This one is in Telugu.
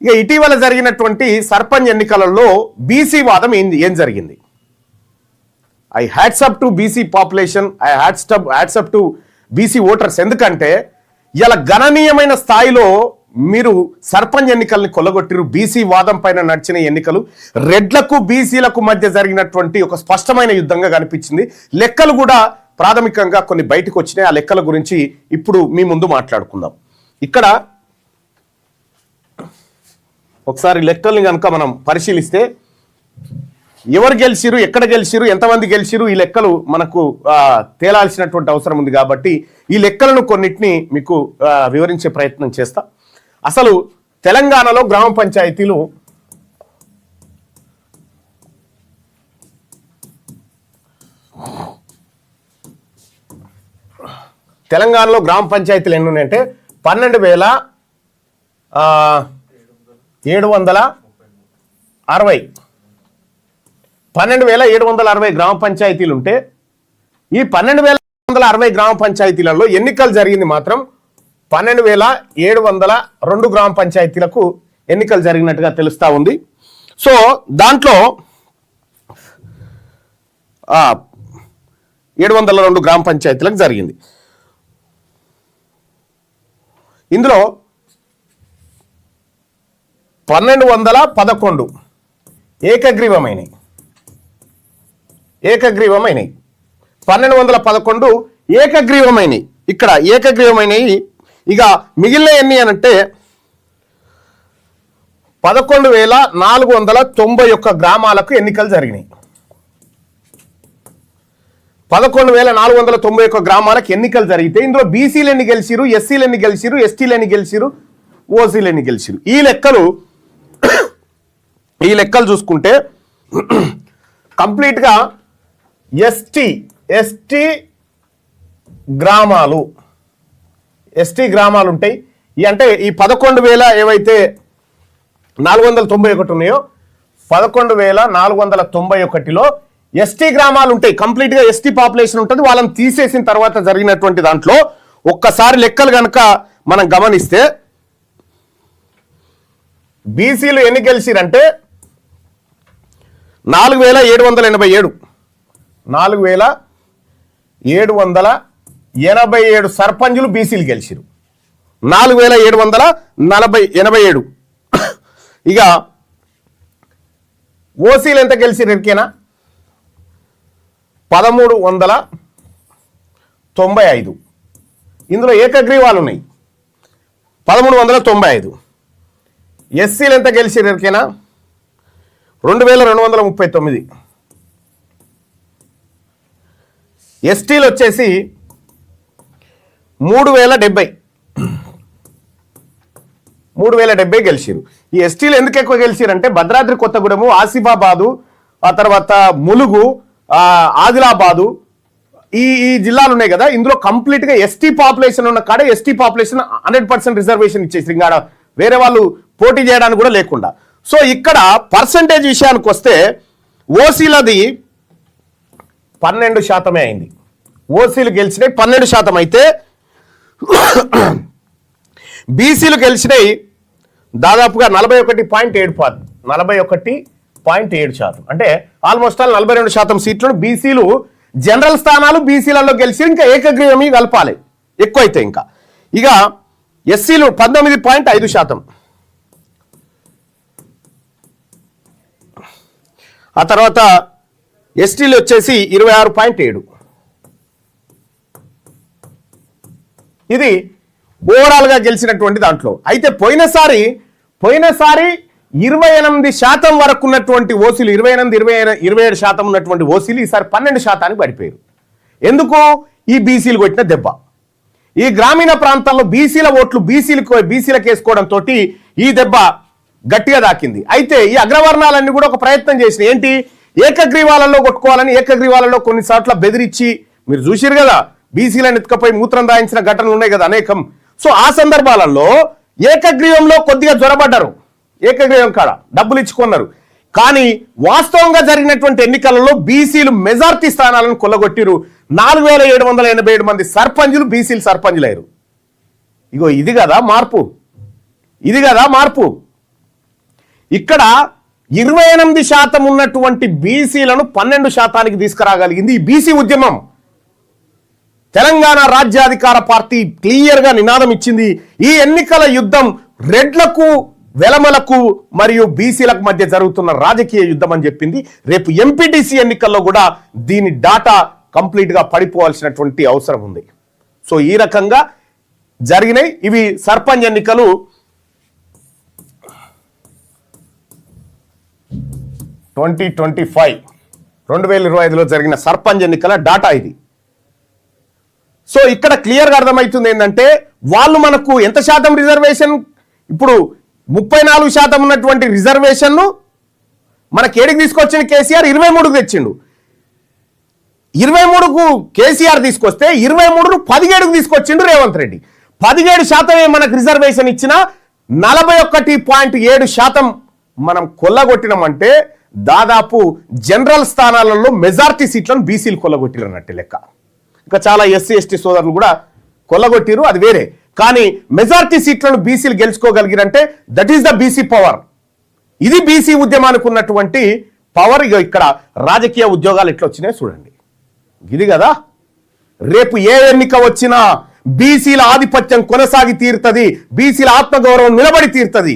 ఇక ఇటీవల జరిగినటువంటి సర్పంచ్ ఎన్నికలలో బీసీ వాదం ఏం జరిగింది? I hats off to BC population, I hats off to BC voters. ఎందుకంటే ఇలా గణనీయమైన స్థాయిలో మీరు సర్పంచ్ ఎన్నికల్ని కొల్లగొట్టిరు. బీసీ వాదం పైన నడిచిన ఎన్నికలు రెడ్లకు బీసీలకు మధ్య జరిగినటువంటి ఒక స్పష్టమైన యుద్ధంగా కనిపించింది. లెక్కలు కూడా ప్రాథమికంగా కొన్ని బయటకు వచ్చినాయి. ఆ లెక్కల గురించి ఇప్పుడు మీ ముందు మాట్లాడుకుందాం. ఇక్కడ ఒకసారి లెక్కల్ని కనుక మనం పరిశీలిస్తే ఎవరు గెలిచిరు, ఎక్కడ గెలిచిరు, ఎంతమంది గెలిచిరు, ఈ లెక్కలు మనకు తేలాల్సినటువంటి అవసరం ఉంది. కాబట్టి ఈ లెక్కలను కొన్నిటిని మీకు వివరించే ప్రయత్నం చేస్తా. అసలు తెలంగాణలో గ్రామ పంచాయతీలు ఎన్ని ఉన్నాయంటే 12,760 గ్రామ పంచాయతీలు ఉంటే ఈ 12,760 గ్రామ పంచాయతీలలో ఎన్నికలు జరిగింది మాత్రం 12,702 గ్రామ పంచాయతీలకు ఎన్నికలు జరిగినట్టుగా తెలుస్తా ఉంది. సో దాంట్లో 702 గ్రామ పంచాయతీలకు జరిగింది. ఇందులో 1211 ఏకగ్రీవమైనవి. 1211 ఏకగ్రీవమైనవి. ఇక్కడ ఏకగ్రీవమైనవి. ఇక మిగిలిన ఎన్ని అనంటే 11,491 గ్రామాలకు ఎన్నికలు జరిగినాయి. 11,491 గ్రామాలకు ఎన్నికలు జరిగితే ఇందులో బీసీలు ఎన్ని గెలిచిరు, ఎస్సీలు ఎన్ని గెలిచిరు, ఎస్టీలు ఎన్ని గెలిచిరు, ఓసీలు ఎన్ని గెలిచిరు, ఈ లెక్కలు చూసుకుంటే కంప్లీట్గా ఎస్టీ గ్రామాలు ఉంటాయి. అంటే ఈ 11,000 ఏవైతే 491 ఉన్నాయో 11,491లో ఎస్టీ గ్రామాలు ఉంటాయి. కంప్లీట్గా ఎస్టీ పాపులేషన్ ఉంటుంది. వాళ్ళని తీసేసిన తర్వాత జరిగినటువంటి దాంట్లో ఒక్కసారి లెక్కలు కనుక మనం గమనిస్తే బీసీలు ఎన్ని గెలిచిరంటే 4,787 సర్పంచులు బీసీలు గెలిచిరు. 4,787. ఇక ఓసీలు ఎంత గెలిచిరు ఎరికేనా? 1,395. ఇందులో ఏకగ్రీవాలు ఉన్నాయి 1,395. ఎస్సీలు ఎంత గెలిచిరు ఎరికేనా? 2,239. ఎస్టీలు వచ్చేసి 3,070 గెలిచిరు. ఈ ఎస్టీలు ఎందుకు ఎక్కువ గెలిచిరంటే భద్రాద్రి కొత్తగూడెము, ఆసిఫాబాదు, ఆ తర్వాత ములుగు, ఆదిలాబాదు, ఈ జిల్లాలు ఉన్నాయి కదా. ఇందులో కంప్లీట్గా ఎస్టీ పాపులేషన్ ఉన్న కాడ ఎస్టీ పాపులేషన్ 100% రిజర్వేషన్ ఇచ్చేసి ఇంకా వేరే వాళ్ళు పోటీ చేయడానికి కూడా లేకుండా. సో ఇక్కడ పర్సంటేజ్ విషయానికి వస్తే ఓసీలది 12% అయింది. ఓసీలు గెలిచినాయి 12% అయితే బీసీలు గెలిచినాయి దాదాపుగా 41.7%. అంటే ఆల్మోస్ట్ ఆల్ 42% సీట్లను బీసీలు జనరల్ స్థానాలు బీసీలలో గెలిచి ఇంకా ఏకగ్రీవమి కలపాలి ఎక్కువైతే. ఇంకా ఇక ఎస్సీలు 19.5%. ఆ తర్వాత ఎస్టీలు వచ్చేసి 26.7. ఇది ఓవరాల్గా గెలిచినటువంటి దాంట్లో. అయితే పోయినసారి 28% వరకు ఉన్నటువంటి ఓసీలు 27% ఉన్నటువంటి ఓసీలు ఈసారి 12% పడిపోయారు. ఎందుకు? ఈ బీసీలు కొట్టిన దెబ్బ. ఈ గ్రామీణ ప్రాంతాల్లో బీసీల ఓట్లు బీసీలకు వేసుకోవడంతో ఈ దెబ్బ గట్టిగా దాకింది. అయితే ఈ అగ్రవర్ణాలన్నీ కూడా ఒక ప్రయత్నం చేసినాయి. ఏంటి? ఏకగ్రీవాలలో కొట్టుకోవాలని. ఏకగ్రీవాలలో కొన్నిసార్లు బెదిరించి మీరు చూసిరు కదా, బీసీలను ఎత్తుకపోయి మూత్రం దాయించిన ఘటనలు ఉన్నాయి కదా అనేకం. సో ఆ సందర్భాలలో ఏకగ్రీవంలో కొద్దిగా జ్వరపడ్డారు. ఏకగ్రీవం కాడ డబ్బులు ఇచ్చుకున్నారు. కానీ వాస్తవంగా జరిగినటువంటి ఎన్నికలలో బీసీలు మెజార్టీ స్థానాలను కొల్లగొట్టిరు. 4,787 మంది సర్పంచులు బీసీలు సర్పంచులు అయ్యారు. ఇగో ఇది కదా మార్పు. ఇక్కడ 28% ఉన్నటువంటి బీసీలను 12% తీసుకురాగలిగింది ఈ బీసీ ఉద్యమం. తెలంగాణ రాజ్యాధికార పార్టీ క్లియర్గా నినాదం ఇచ్చింది, ఈ ఎన్నికల యుద్ధం రెడ్లకు వెలమలకు మరియు బీసీలకు మధ్య జరుగుతున్న రాజకీయ యుద్ధం అని చెప్పింది. రేపు ఎంపీటీసీ ఎన్నికల్లో కూడా దీని డాటా కంప్లీట్గా పడిపోవాల్సినటువంటి అవసరం ఉంది. సో ఈ రకంగా జరిగినాయి ఇవి సర్పంచ్ ఎన్నికలు. 2025లో జరిగిన సర్పంచ్ ఎన్నికల డాటా ఇది. సో ఇక్కడ క్లియర్గా అర్థమవుతుంది ఏంటంటే వాళ్ళు మనకు ఎంత శాతం రిజర్వేషన్, ఇప్పుడు 34% ఉన్నటువంటి రిజర్వేషన్ను మనకి ఏడికి తీసుకొచ్చిండు కేసీఆర్, 23కు తెచ్చిండు. 23కు కేసీఆర్ తీసుకొస్తే 23ను 17కు తీసుకొచ్చిండు రేవంత్ రెడ్డి. 17% మనకు రిజర్వేషన్ ఇచ్చిన 41.7% మనం కొల్లగొట్టినామంటే దాదాపు జనరల్ స్థానాలలో మెజార్టీ సీట్లను బీసీలు కొల్లగొట్టిరన్నట్టు లెక్క. ఇంకా చాలా ఎస్సీ ఎస్టీ సోదరులు కూడా కొల్లగొట్టిరు, అది వేరే. కానీ మెజార్టీ సీట్లను బీసీలు గెలుచుకోగలిగిరంటే that is the BC power. ఇది బీసీ ఉద్యమానికి ఉన్నటువంటి పవర్. ఇక ఇక్కడ రాజకీయ ఉద్యోగాలు ఎట్లా వచ్చినాయో చూడండి, ఇది కదా. రేపు ఏ ఎన్నిక వచ్చినా బీసీల ఆధిపత్యం కొనసాగి తీరుతుంది, బీసీల ఆత్మగౌరవం నిలబడి తీరుతుంది.